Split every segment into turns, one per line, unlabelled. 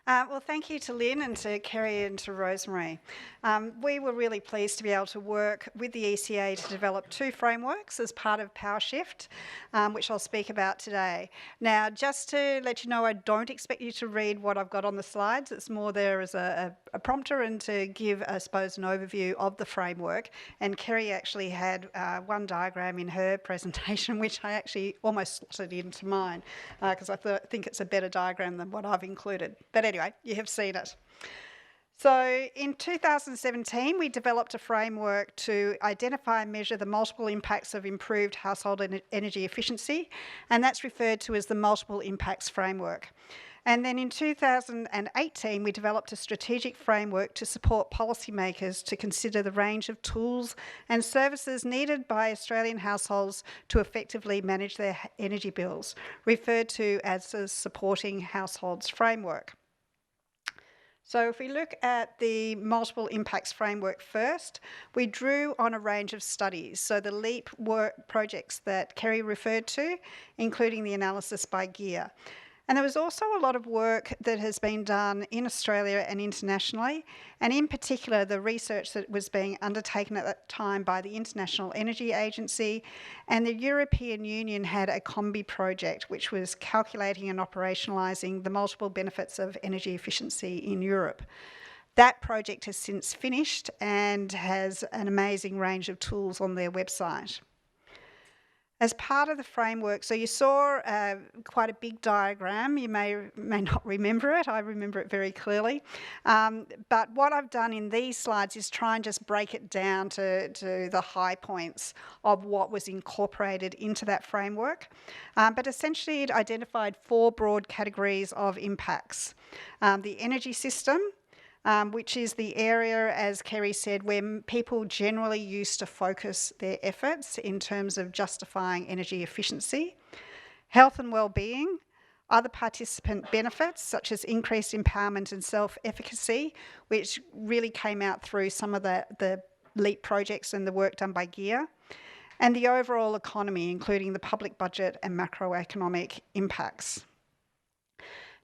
Well, thank you to Lynn and to Kerry and to Rosemary. We were really pleased to be able to work with the ECA to develop two frameworks as part of PowerShift, which I'll speak about today. Now, just to let you know, I don't expect you to read what I've got on the slides. It's more there as a prompter and to give, I suppose, an overview of the framework. And Kerry actually had one diagram in her presentation, which I actually almost slotted into mine because I think it's a better diagram than what I've included. But anyway, you have seen it. So in 2017, we developed a framework to identify and measure the multiple impacts of improved household energy efficiency, and that's referred to as the Multiple Impacts Framework. And then in 2018, we developed a strategic framework to support policymakers to consider the range of tools and services needed by Australian households to effectively manage their energy bills, referred to as the Supporting Households Framework. So if we look at the Multiple Impacts Framework first, we drew on a range of studies. So the LEAP work projects that Kerry referred to, including the analysis by GEAR. And there was also a lot of work that has been done in Australia and internationally, and in particular the research that was being undertaken at that time by the International Energy Agency, and the European Union had a Combi project which was calculating and operationalising the multiple benefits of energy efficiency in Europe. That project has since finished and has an amazing range of tools on their website. As part of the framework, so you saw quite a big diagram. You may not remember it. I remember it very clearly. But what I've done in these slides is try and just break it down to the high points of what was incorporated into that framework. But essentially it identified four broad categories of impacts. The energy system, which is the area, as Kerry said, where people generally used to focus their efforts in terms of justifying energy efficiency. Health and well-being, other participant benefits such as increased empowerment and self-efficacy, which really came out through some of the LEAP projects and the work done by GEAR, and the overall economy, including the public budget and macroeconomic impacts.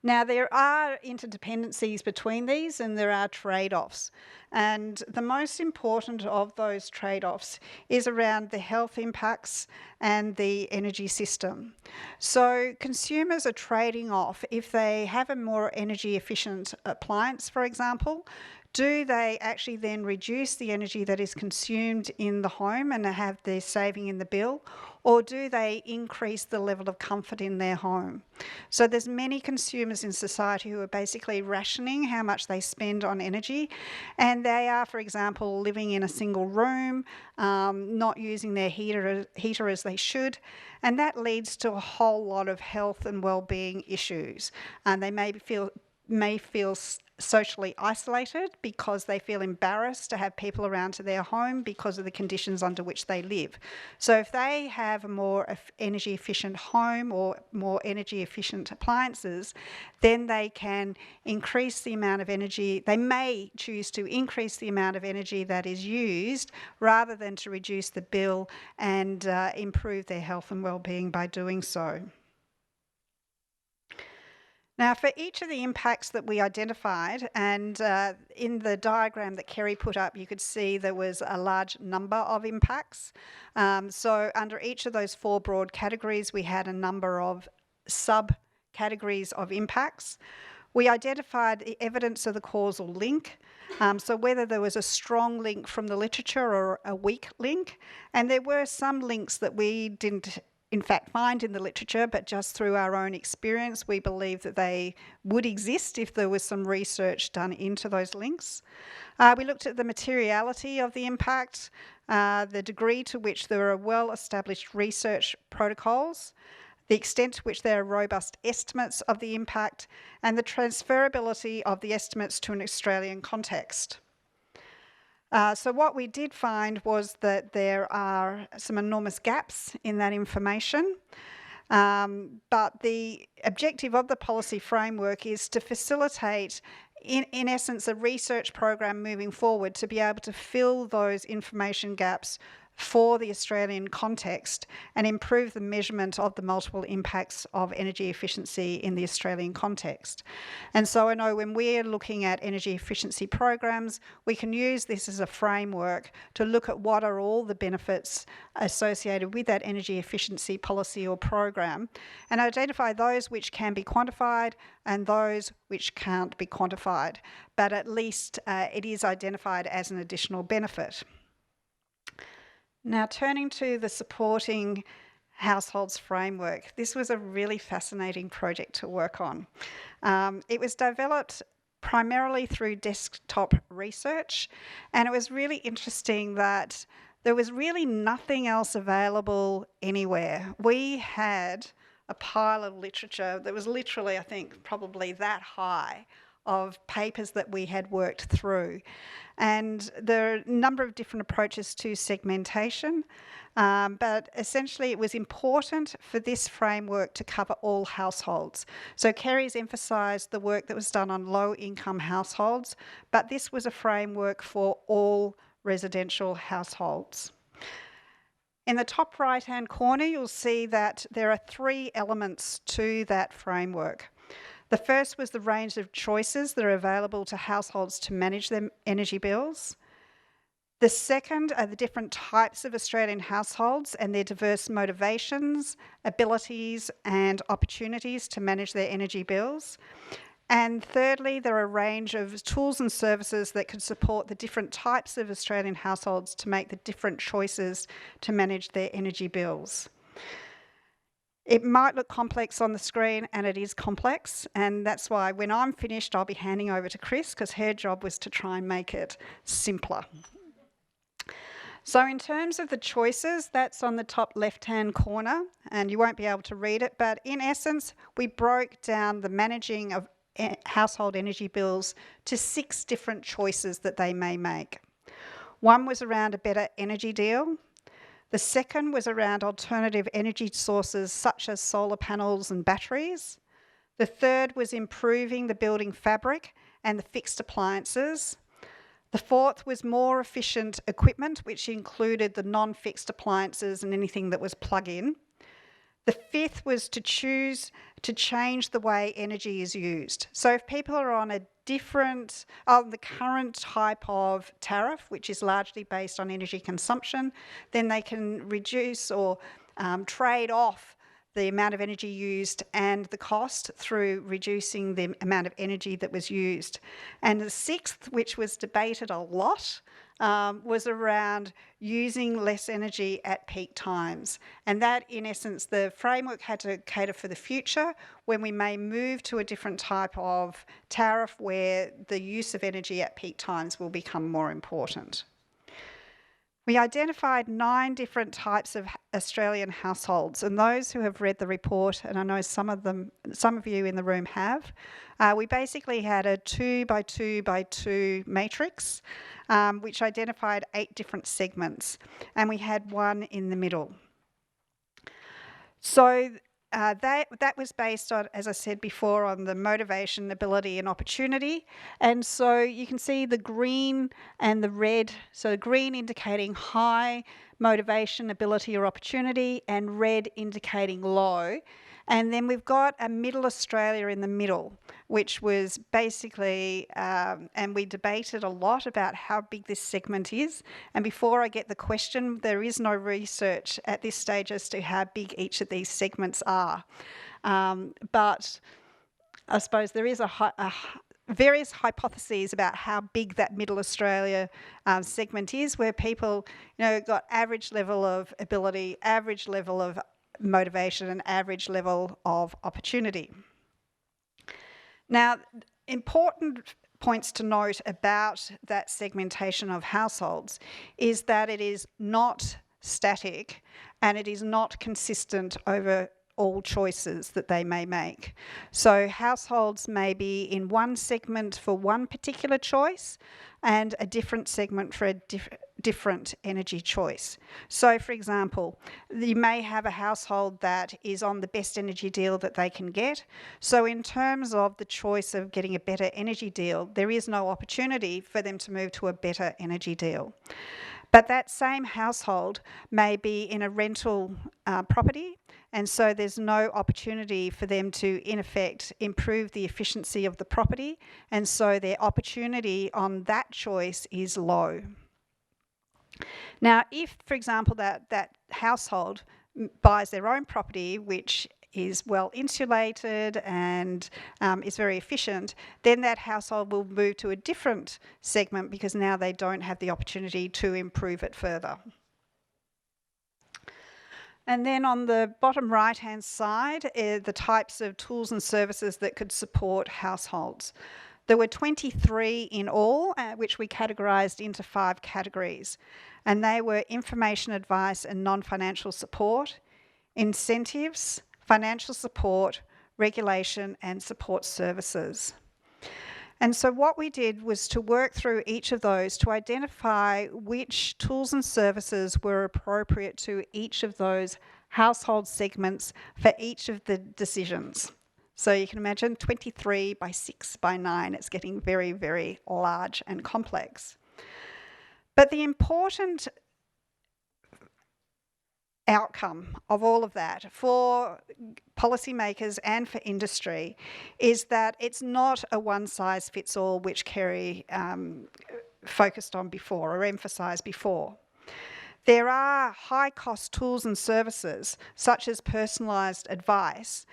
Now, there are interdependencies between these and there are trade-offs. And the most important of those trade-offs is around the health impacts and the energy system. So consumers are trading off if they have a more energy efficient appliance, for example. Do they actually then reduce the energy that is consumed in the home and have their saving in the bill? Or do they increase the level of comfort in their home? So there's many consumers in society who are basically rationing how much they spend on energy, and they are, for example, living in a single room, not using their heater as they should, and that leads to a whole lot of health and well-being issues. And they may feel socially isolated because they feel embarrassed to have people around to their home because of the conditions under which they live. So if they have a more energy efficient home or more energy efficient appliances, then they can increase the amount of energy. They may choose to increase the amount of energy that is used rather than to reduce the bill and improve their health and well-being by doing so. Now, for each of the impacts that we identified, and in the diagram that Kerry put up, you could see there was a large number of impacts. So under each of those four broad categories, we had a number of sub-categories of impacts. We identified the evidence of the causal link, so whether there was a strong link from the literature or a weak link, and there were some links that we didn't in fact find in the literature, but just through our own experience, we believe that they would exist if there was some research done into those links. We looked at the materiality of the impact, the degree to which there are well-established research protocols, the extent to which there are robust estimates of the impact, and the transferability of the estimates to an Australian context. So what we did find was that there are some enormous gaps in that information, but the objective of the policy framework is to facilitate, in essence, a research program moving forward to be able to fill those information gaps for the Australian context and improve the measurement of the multiple impacts of energy efficiency in the Australian context. And so I know when we're looking at energy efficiency programs, we can use this as a framework to look at what are all the benefits associated with that energy efficiency policy or program and identify those which can be quantified and those which can't be quantified, but at least it is identified as an additional benefit. Now, turning to the supporting households framework, this was a really fascinating project to work on. It was developed primarily through desktop research, and it was really interesting that there was really nothing else available anywhere. We had a pile of literature that was literally, I think, probably that high of papers that we had worked through. And there are a number of different approaches to segmentation, but essentially it was important for this framework to cover all households. So Kerry's emphasised the work that was done on low-income households, but this was a framework for all residential households. In the top right-hand corner, you'll see that there are 3 elements to that framework. The first was the range of choices that are available to households to manage their energy bills. The second are the different types of Australian households and their diverse motivations, abilities and opportunities to manage their energy bills. And thirdly, there are a range of tools and services that can support the different types of Australian households to make the different choices to manage their energy bills. It might look complex on the screen, and it is complex, and that's why when I'm finished, I'll be handing over to Chris, because her job was to try and make it simpler. So in terms of the choices, that's on the top left-hand corner, and you won't be able to read it, but in essence, we broke down the managing of household energy bills to 6 different choices that they may make. One was around a better energy deal. The second was around alternative energy sources such as solar panels and batteries. The third was improving the building fabric and the fixed appliances. The fourth was more efficient equipment, which included the non-fixed appliances and anything that was plug-in. The fifth was to choose to change the way energy is used. So if people are on the current type of tariff, which is largely based on energy consumption, then they can reduce or trade off the amount of energy used and the cost through reducing the amount of energy that was used. And the sixth, which was debated a lot, was around using less energy at peak times. And that, in essence, the framework had to cater for the future when we may move to a different type of tariff where the use of energy at peak times will become more important. We identified 9 different types of Australian households, and those who have read the report, and I know some of you in the room have, we basically had a 2 by 2 by 2 matrix, which identified 8 different segments, and we had one in the middle. So that was based on, as I said before, on the motivation, ability and opportunity. And so you can see the green and the red, so green indicating high motivation, ability or opportunity, and red indicating low. And then we've got a middle Australia in the middle, which was basically, and we debated a lot about how big this segment is. And before I get the question, there is no research at this stage as to how big each of these segments are. But I suppose there is various hypotheses about how big that middle Australia segment is, where people, got average level of ability, average level of motivation and average level of opportunity. Now, important points to note about that segmentation of households is that it is not static and it is not consistent over all choices that they may make. So households may be in one segment for one particular choice and a different segment for a different energy choice. So for example, you may have a household that is on the best energy deal that they can get. So in terms of the choice of getting a better energy deal, there is no opportunity for them to move to a better energy deal. But that same household may be in a rental property, and so there's no opportunity for them to, in effect, improve the efficiency of the property, and so their opportunity on that choice is low. Now, if, for example, that household buys their own property, which is well insulated and is very efficient, then that household will move to a different segment because now they don't have the opportunity to improve it further. And then on the bottom right-hand side are the types of tools and services that could support households. There were 23 in all, which we categorised into 5 categories. And they were information advice and non-financial support, incentives, financial support, regulation and support services. And so what we did was to work through each of those to identify which tools and services were appropriate to each of those household segments for each of the decisions. So you can imagine 23 by 6 by 9, it's getting very, very large and complex. But the important outcome of all of that for policymakers and for industry is that it's not a one-size-fits-all, which Kerry focused on before or emphasised before. There are high-cost tools and services, such as personalised advice,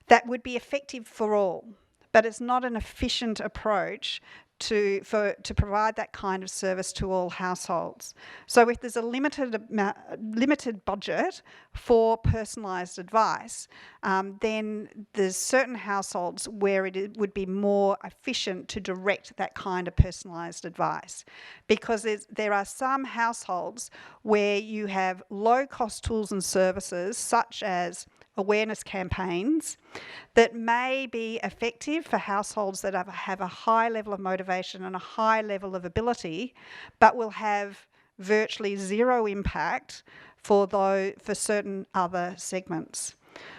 that would be effective for all, but it's not an efficient approach to provide that kind of service to all households. So if there's a limited budget for personalised advice, then there's certain households where it would be more efficient to direct that kind of personalised advice, because there are some households where you have low-cost tools and services, such as awareness campaigns, that may be effective for households that have a high level of motivation and a high level of ability, but will have virtually zero impact for certain other segments.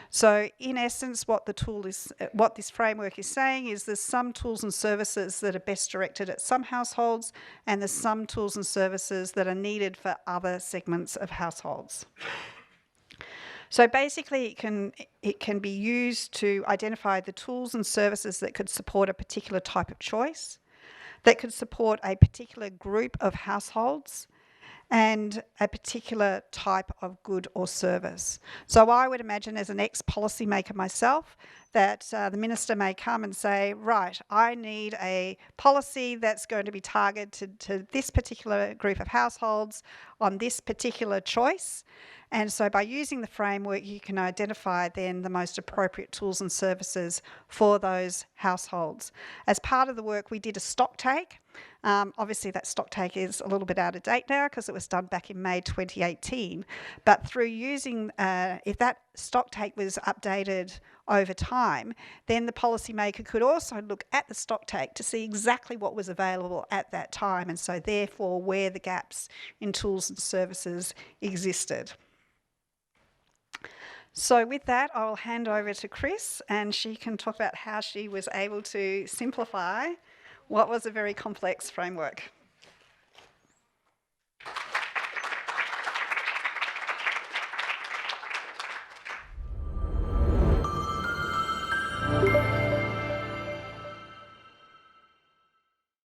So in essence, what this framework is saying is there's some tools and services that are best directed at some households, and there's some tools and services that are needed for other segments of households. So basically it can be used to identify the tools and services that could support a particular type of choice, that could support a particular group of households, and a particular type of good or service. So I would imagine, as an ex-policymaker myself, that the minister may come and say, right, I need a policy that's going to be targeted to this particular group of households on this particular choice. And so by using the framework, you can identify then the most appropriate tools and services for those households. As part of the work, we did a stock take. Obviously that stock take is a little bit out of date now because it was done back in May 2018. But through using, if that stock take was updated over time, then the policymaker could also look at the stock take to see exactly what was available at that time, and so therefore where the gaps in tools and services existed. So with that, I'll hand over to Chris, and she can talk about how she was able to simplify what was a very complex framework.